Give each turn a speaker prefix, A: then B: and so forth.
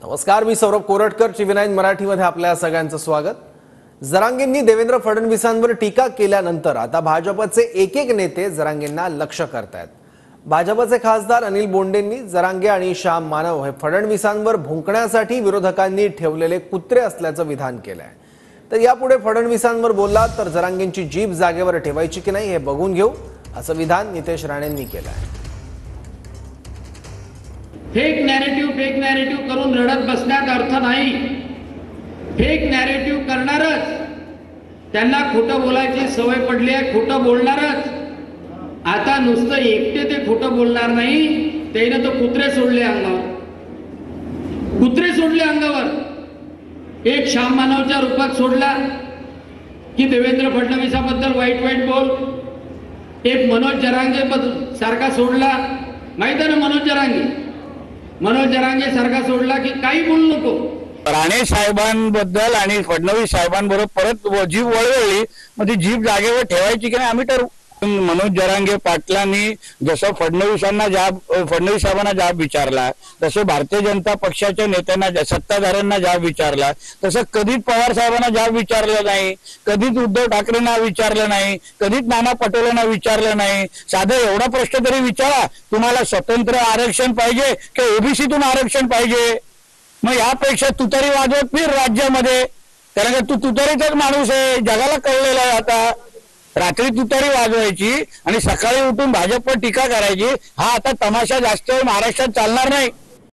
A: नमस्कार, मी सौरभ कोरटकर. TV9 मराठीमध्ये आपल्या सगळ्यांचं स्वागत. जरांगेंनी देवेंद्र फडणवीसांवर टीका केल्यानंतर आता भाजपचे एक एक नेते जरांगेंना लक्ष्य करतायत. भाजपचे खासदार अनिल बोंडेंनी जरांगे आणि श्याम मानव हे फडणवीसांवर भुंकण्यासाठी विरोधकांनी ठेवलेले कुत्रे असल्याचं विधान केलंय. तर यापुढे फडणवीसांवर बोललात तर जरांगेंची जीभ जागेवर ठेवायची की नाही हे बघून घेऊ, असं विधान नितेश राणेंनी केलंय.
B: फेक नॅरेटिव्ह करून रडत बसण्यात अर्थ नाही. फेक नॅरेटिव्ह करणारच, त्यांना खोटं बोलायची सवय पडली आहे, खोटं बोलणारच. आता नुसतं एकटे ते खोटं बोलणार नाही, त्याने तो कुत्रे सोडले अंगावर. एक श्याम मानवच्या रूपात सोडला की देवेंद्र फडणवीसाबद्दल वाईट बोल. एक मनोज जरांगे सारखा सोडला, माहित आहे ना, मनोज जरांगे सारखा सोडला की काही बोलू नको.
C: राणे साहेबांबद्दल आणि फडणवीस साहेबांबरोबर परत जीभ वळवली, मग ती जीभ जागेवर ठेवायची की नाही आम्ही ठरवू. मनोज जरांगे पाटलांनी जसं फडणवीस साहेबांना जाब विचारला, तसं भारतीय जनता पक्षाच्या नेत्यांना सत्ताधाऱ्यांना जाब विचारला, तसं कधीच पवार साहेबांना जाब विचारलं नाही, कधीच उद्धव ठाकरेंना विचारलं नाही, कधीच नाना पटोलेंना विचारलं नाही. साधा एवढा प्रश्न तरी विचारा, तुम्हाला स्वतंत्र आरक्षण पाहिजे की ओबीसीतून आरक्षण पाहिजे? मग यापेक्षा तुतारी वाजवत फिर राज्यामध्ये, कारण का तू तुतारीचाच माणूस आहे, जगाला कळलेला आहे. आता रात्री तुतारी वाजवायची आणि सकाळी उठून भाजपवर टीका करायची, हा आता तमाशा जास्त महाराष्ट्रात चालणार नाही.